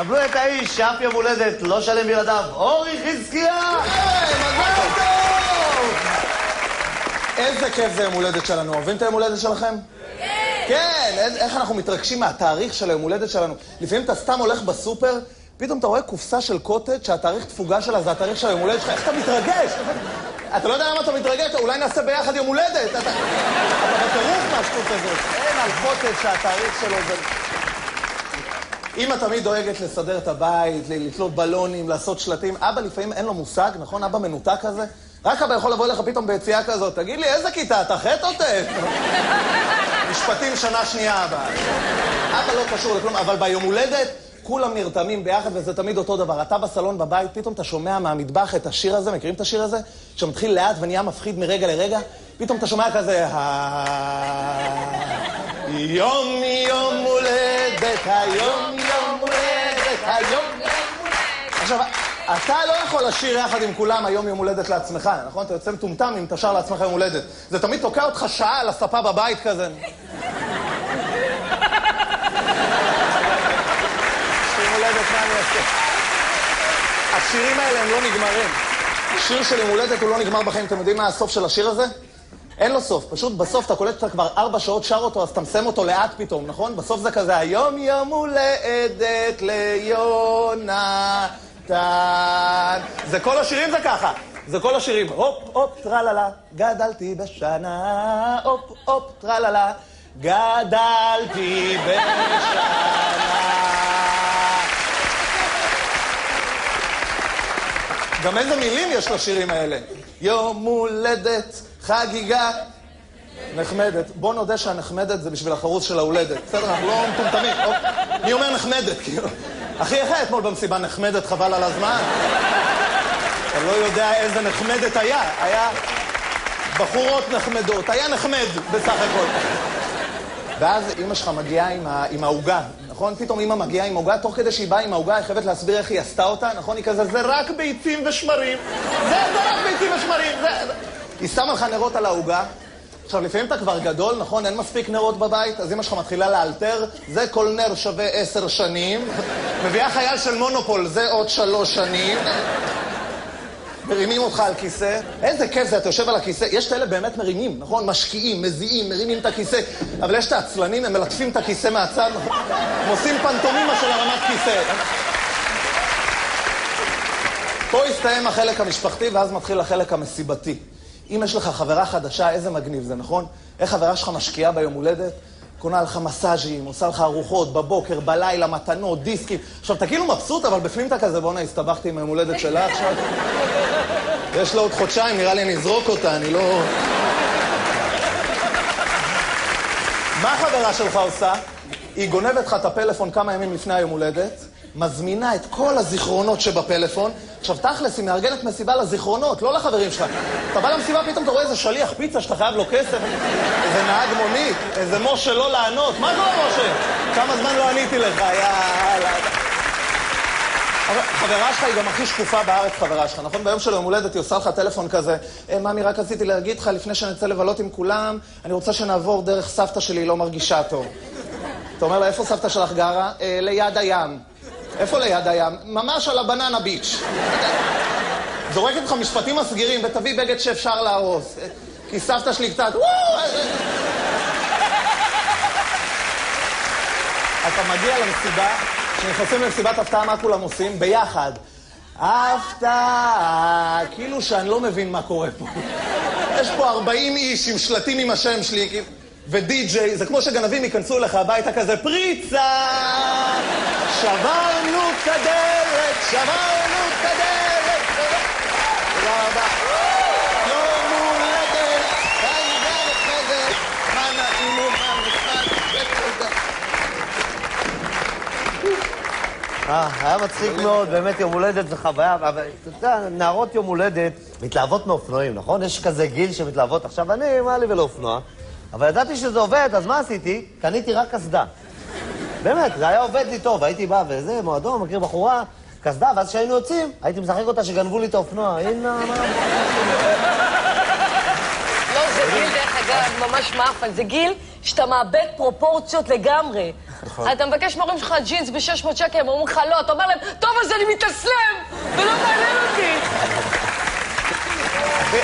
קבלו את האיש שאף יום הולדת לא שלם בלעדיו, אורי חזקיה! מזל טוב! איזה כיף זה יום הולדת שלנו. אוהבים את היום הולדת שלכם? כן! איך אנחנו מתרגשים מהתאריך של היום הולדת שלנו. לפעמים אתה סתם הולך בסופר, פתאום אתה רואה קופסה של קוטג' שהתאריך תפוגה שלה זה התאריך של היום הולדת שלך. איך אתה מתרגש? אתה לא יודע למה אתה מתרגש? אולי נעשה ביחד יום הולדת. אתה בטירוף מהשטות הזאת. אין על קוטג' שהתאריך שלו זה... אמא תמיד דואגת לסדר את הבית, לתלות בלונים, לעשות שלטים. אבא לפעמים אין לו מושג, נכון? אבא מנותק כזה. רק אבא יכול לבוא אליך פתאום ביציאה כזאת. תגיד לי, איזה כיתה? אתה חטא או טף? משפטים שנה שנייה אבא. אבא לא קשור לכלום, אבל ביום הולדת כולם נרתמים ביחד וזה תמיד אותו דבר. אתה בסלון בבית, פתאום אתה שומע מהמטבח את השיר הזה, מכירים את השיר הזה? שמתחיל לאט ונהיה מפחיד מרגע לרגע, פתאום אתה שומע כזה, יום יום הולדת, היום יום הולדת, היום יום הולדת. עכשיו, אתה לא יכול לשיר יחד עם כולם היום יום הולדת לעצמך, נכון? אתה יוצא מטומטם אם אתה שר לעצמך יום הולדת. זה תמיד תוקע אותך שעה על הספה בבית כזה. השירים האלה הם לא נגמרים. שיר של יום הולדת הוא לא נגמר בחיים. אתם יודעים מה הסוף של השיר הזה? אין לו סוף. פשוט בסוף אתה קולט שאתה כבר 4 שעות שר אותו, אז אתה מסיים אותו לאט פתאום, נכון? בסוף זה כזה, היום יום הולדת ליונתן. זה כל השירים זה ככה. זה כל השירים. הופ, הופ, טרללה, גדלתי בשנה. הופ, הופ, טרללה, גדלתי בשנה. גם איזה מילים יש לשירים האלה? יום הולדת, חגיגה, נחמדת. בוא נודה שהנחמדת זה בשביל החרוץ של ההולדת. בסדר, אנחנו לא מטומטמים. מי אומר נחמדת? אחי, איך היה אתמול במסיבה נחמדת חבל על הזמן? אתה לא יודע איזה נחמדת היה. היה בחורות נחמדות. היה נחמד בסך הכל. ואז אמא שלך מגיעה עם העוגה, נכון? פתאום אמא מגיעה עם העוגה, תוך כדי שהיא באה עם העוגה, היא חייבת להסביר איך היא עשתה אותה, נכון? היא כזה, זה רק ביצים ושמרים. זה רק ביצים ושמרים. היא שמה לך נרות על העוגה. עכשיו, לפעמים אתה כבר גדול, נכון? אין מספיק נרות בבית, אז אמא שלך מתחילה לאלתר, זה כל נר שווה 10 שנים. מביאה חייל של מונופול, זה עוד 3 שנים. מרימים אותך על כיסא. איזה כיף זה, אתה יושב על הכיסא. יש את אלה באמת מרימים, נכון? משקיעים, מזיעים, מרימים את הכיסא. אבל יש את העצלנים, הם מלטפים את הכיסא מהצד. הם עושים פנטומימה של הרמת כיסא. פה הסתיים החלק המשפחתי, ואז מתחיל החלק המסיבתי. אם יש לך חברה חדשה, איזה מגניב זה, נכון? איך חברה שלך משקיעה ביום הולדת? קונה לך מסאז'ים, עושה לך ארוחות, בבוקר, בלילה, מתנות, דיסקים. עכשיו, אתה כאילו מבסוט, אבל בפנים אתה כזה, בוא'נה, הסתבכתי עם היום הולדת שלה עכשיו. יש לה עוד חודשיים, נראה לי אני אזרוק אותה, אני לא... מה החברה שלך עושה? היא גונבת לך את הפלאפון כמה ימים לפני היום הולדת, מזמינה את כל הזיכרונות שבפלאפון. עכשיו, תכלס, היא מארגנת מסיבה לזיכרונות, לא לחברים שלך. אתה בא למסיבה, פתאום אתה רואה איזה שליח פיצה שאתה חייב לו כסף, איזה נהג מונית, איזה משה לא לענות. מה קורה, משה? כמה זמן לא עניתי לך, יאללה. חברה שלך היא גם הכי שקופה בארץ, חברה שלך, נכון? ביום של יום הולדת היא עושה לך טלפון כזה, ממי, רק רציתי להגיד לך, לפני שנצא לבלות עם כולם, אני רוצה שנעבור דרך סבתא שלי, לא מרגישה טוב. אתה אומר לה, איפה סבתא שלך גרה? ליד הים. איפה ליד הים? ממש על הבננה ביץ'. זורקת לך משפטים מסגירים, ותביא בגד שאפשר להרוס. כי סבתא שלי קצת... אתה מגיע למסיבה, כשנכנסים למסיבת הפתעה, מה כולם עושים? ביחד. הפתעה, כאילו שאני לא מבין מה קורה פה. יש פה 40 איש עם שלטים עם השם שלי, ודי-ג'יי, זה כמו שגנבים ייכנסו אליך הביתה כזה, פריצה! שברנו את הדלת, שברנו את הדלת. תודה רבה. יום הולדת, חגיגה נחמדת, מה נעים ומה נחמד, היה מצחיק מאוד, באמת יום הולדת זה חוויה, אבל אתה יודע, נערות יום הולדת מתלהבות מאופנועים, נכון? יש כזה גיל שמתלהבות, עכשיו אני, מה לי ולאופנוע? אבל ידעתי שזה עובד, אז מה עשיתי? קניתי רק קסדה. באמת, זה היה עובד לי טוב, הייתי בא וזה, מועדון, מכיר בחורה, קסדה, ואז כשהיינו יוצאים, הייתי משחק אותה שגנבו לי את האופנוע. הנה, מה? לא, זה גיל דרך זה ממש מאפן. זה גיל שאתה מאבד פרופורציות לגמרי. אתה מבקש מהורים שלך ג'ינס ב-600 שקל, הם אומרים לך לא, אתה אומר להם, טוב, אז אני מתאסלם, ולא מעניין אותי.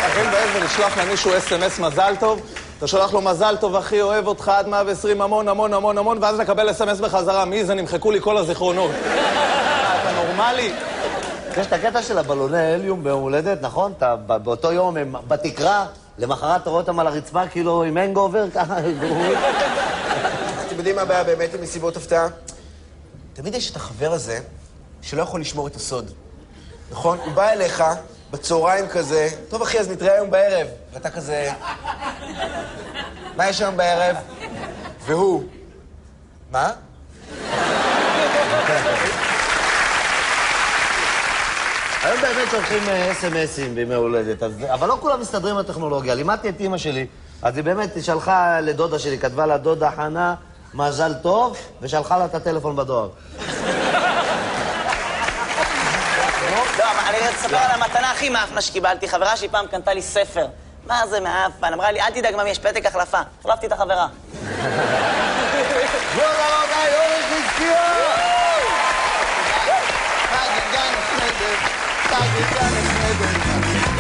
אחים באים ולשלוח למישהו אס.אם.אס מזל טוב, אתה שולח לו מזל טוב, אחי, אוהב אותך עד 120, המון, המון, המון, המון, ואז נקבל אס.אם.אס בחזרה. מי זה? נמחקו לי כל הזיכרונות. אתה נורמלי? יש את הקטע של הבלוני הליום ביום הולדת, נכון? באותו יום הם בתקרה, למחרת אתה רואה אותם על הרצפה כאילו עם הנגאובר, ככה. אתם יודעים מה הבעיה באמת עם מסיבות הפתעה? תמיד יש את החבר הזה שלא יכול לשמור את הסוד. נכון? הוא בא אליך בצהריים כזה, טוב אחי, אז נתראה היום בערב. ואתה כזה... מה יש היום בערב? והוא... מה? היום באמת שולחים אס.אם.אסים בימי הולדת, אבל לא כולם מסתדרים עם הטכנולוגיה. לימדתי את אמא שלי, אז היא באמת שלחה לדודה שלי, כתבה לה דודה חנה, מזל טוב, ושלחה לה את הטלפון בדואר. לא, אני אספר על המתנה הכי מאפנה שקיבלתי. חברה שלי פעם קנתה לי ספר. מה זה מאפן? אמרה לי, אל תדאג, ממי, יש פתק החלפה. החלפתי את החברה. רבותיי, אורי חזקיה! חגיגה נחמדת, חגיגה נחמדת.